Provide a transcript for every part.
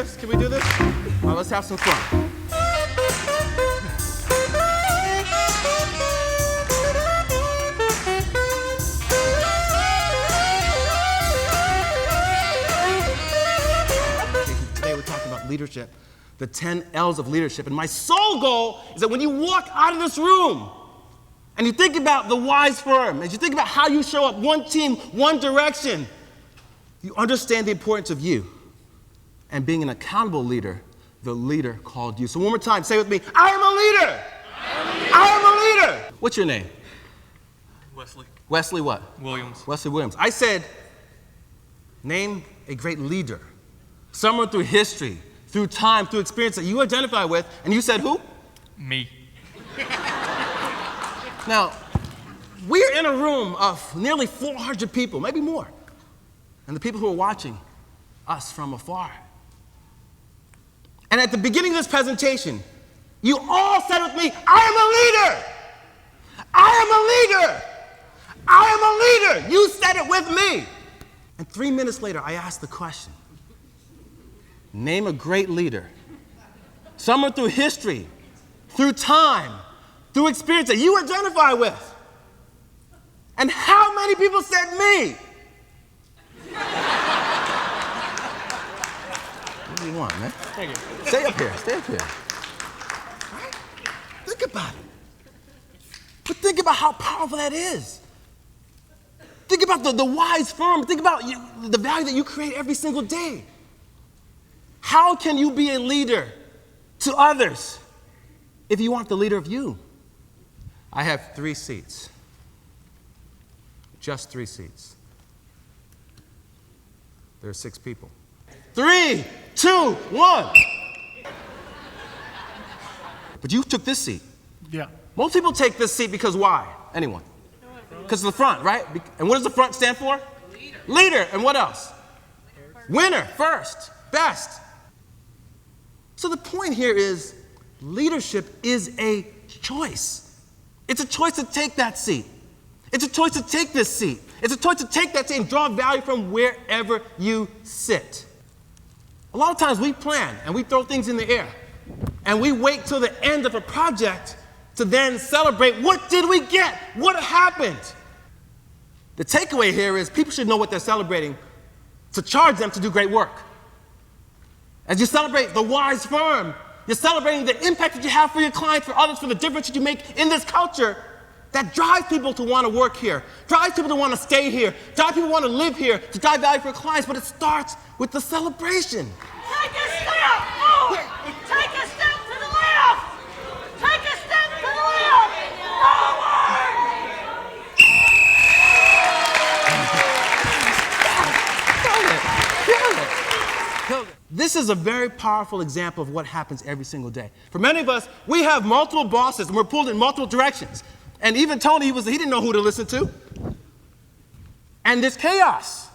this? Can we do this? All right, let's have some fun. Today we're talking about leadership, the 10 L's of leadership. And my sole goal is that when you walk out of this room and you think about the wise firm, as you think about how you show up, one team, one direction, you understand the importance of you and being an accountable leader, the leader called you. So one more time, say with me, I am a leader. I am a leader. What's your name? Wesley. Wesley what? Williams. Wesley Williams. I said, name a great leader. Someone through history, through time, through experience that you identify with, and you said who? Me. Now, we're in a room of nearly 400 people, maybe more. And the people who are watching us from afar. And at the beginning of this presentation, you all said with me, I am a leader. I am a leader. I am a leader. You said it with me. And 3 minutes later, I asked the question, name a great leader. Someone through history, through time, through experience that you identify with. And how many people said me? What do you want, man? Thank you. Stay up here, stay up here. Right? Think about it. But think about how powerful that is. Think about the wise firm. Think about the value that you create every single day. How can you be a leader to others if you aren't the leader of you? I have 3 seats. Just 3 seats. There are 6 people. 3, 2, 1. But you took this seat. Yeah. Most people take this seat because why? Anyone? Because of the front, right? And what does the front stand for? Leader. Leader. And what else? Winner. First. Best. So the point here is leadership is a choice. It's a choice to take that seat. It's a choice to take this seat. It's a choice to take that seat and draw value from wherever you sit. A lot of times we plan and we throw things in the air and we wait till the end of a project to then celebrate what did we get? What happened? The takeaway here is people should know what they're celebrating to charge them to do great work. As you celebrate the wise firm, you're celebrating the impact that you have for your clients, for others, for the difference that you make in this culture that drives people to want to work here, drives people to want to stay here, drives people to want to live here, to drive value for clients, but it starts with the celebration. Take a step forward! Take a step to the left! Take a step to the left! Forward! Kill it. This is a very powerful example of what happens every single day. For many of us, we have multiple bosses and we're pulled in multiple directions. And even Tony, he didn't know who to listen to. And there's chaos.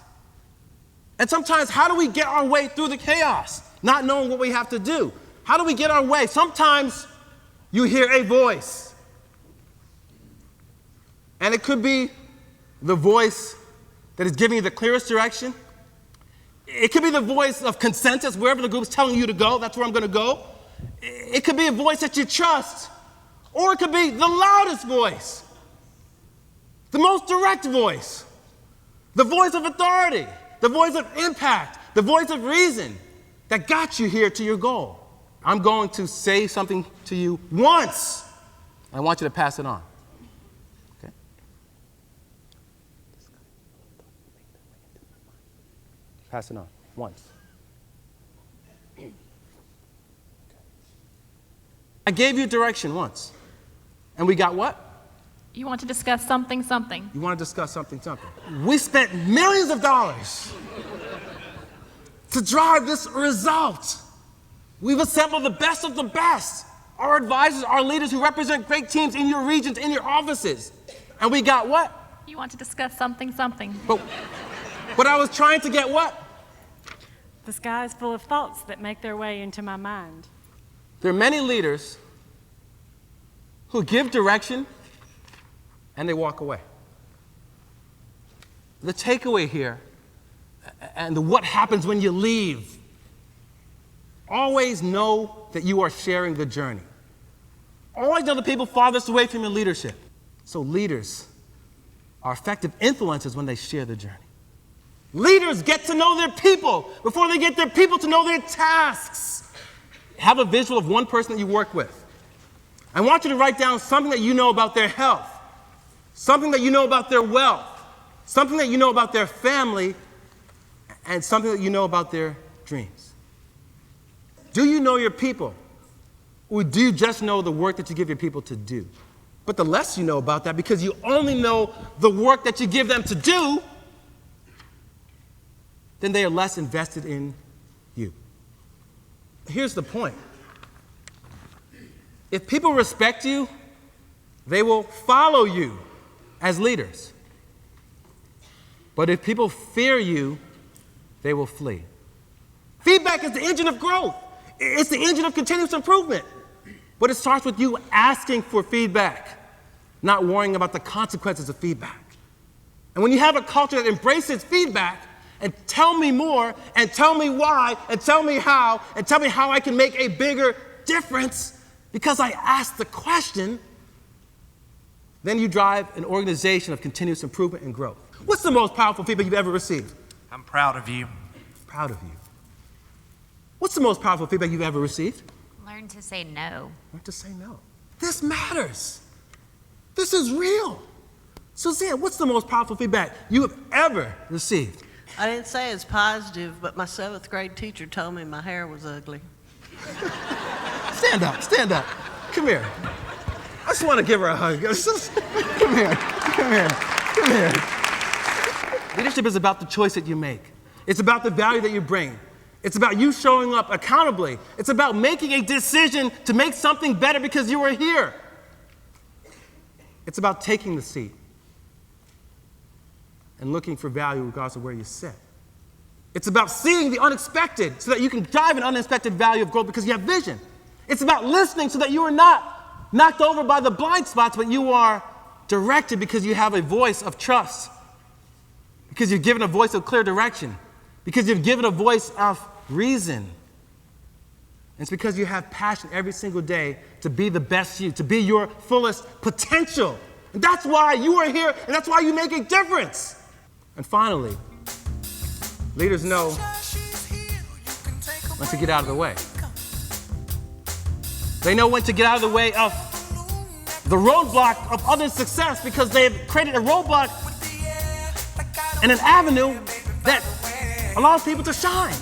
And sometimes, how do we get our way through the chaos? Not knowing what we have to do. How do we get our way? Sometimes you hear a voice. And it could be the voice that is giving you the clearest direction. It could be the voice of consensus, wherever the group is telling you to go, that's where I'm going to go. It could be a voice that you trust. Or it could be the loudest voice, the most direct voice, the voice of authority, the voice of impact, the voice of reason that got you here to your goal. I'm going to say something to you once. I want you to pass it on. Okay? Pass it on once. I gave you direction once. And we got what? You want to discuss something, something. You want to discuss something, something. We spent millions of dollars to drive this result. We've assembled the best of the best. Our advisors, our leaders who represent great teams in your regions, in your offices. And we got what? You want to discuss something, something. But I was trying to get what? The sky is full of thoughts that make their way into my mind. There are many leaders who give direction and they walk away. The takeaway here and what happens when you leave Always know that you are sharing the journey. Always know the people farthest away from your leadership. So leaders are effective influencers when they share the journey. Leaders get to know their people before they get their people to know their tasks. Have a visual of one person that you work with. I want you to write down something that you know about their health, something that you know about their wealth, something that you know about their family, and something that you know about their dreams. Do you know your people? Or do you just know the work that you give your people to do? But the less you know about that, because you only know the work that you give them to do, then they are less invested in you. Here's the point. If people respect you, they will follow you as leaders. But if people fear you, they will flee. Feedback is the engine of growth. It's the engine of continuous improvement. But it starts with you asking for feedback, not worrying about the consequences of feedback. And when you have a culture that embraces feedback, and tell me more, and tell me why, and tell me how I can make a bigger difference because I asked the question, then you drive an organization of continuous improvement and growth. What's the most powerful feedback you've ever received? I'm proud of you. Proud of you. What's the most powerful feedback you've ever received? Learn to say no. Learn to say no. This matters. This is real. Suzanne, what's the most powerful feedback you have ever received? I didn't say it's positive, but my 7th grade teacher told me my hair was ugly. Stand up, stand up. Come here. I just want to give her a hug. Come here, come here, come here. Leadership is about the choice that you make. It's about the value that you bring. It's about you showing up accountably. It's about making a decision to make something better because you were here. It's about taking the seat and looking for value regardless of where you sit. It's about seeing the unexpected so that you can drive an unexpected value of growth because you have vision. It's about listening so that you are not knocked over by the blind spots, but you are directed because you have a voice of trust, because you've given a voice of clear direction, because you've given a voice of reason. And it's because you have passion every single day to be the best you, to be your fullest potential. And that's why you are here, and that's why you make a difference. And finally, leaders know when to get out of the way. They know when to get out of the way of the roadblock of others' success because they've created a roadblock and an avenue that allows people to shine,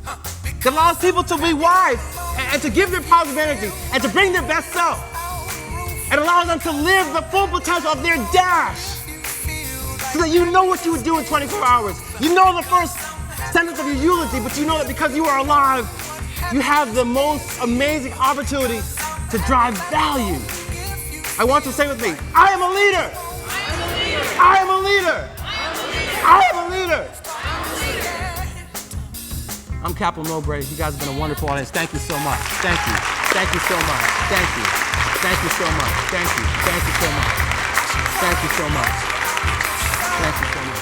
that allows people to be wise and to give their positive energy and to bring their best self. It allows them to live the full potential of their dash so that you know what you would do in 24 hours. You know the first sentence of your eulogy, but you know that because you are alive, you have the most amazing opportunity to drive value. I want you to say with me, I am a leader. I am a leader. I am a leader. I'm Kaplan Mobray. You guys have been a wonderful audience. Thank you so much. Thank you. Thank you so much. Thank you. Thank you so much. Thank you. Thank you so much. Thank you so much. Thank you so much.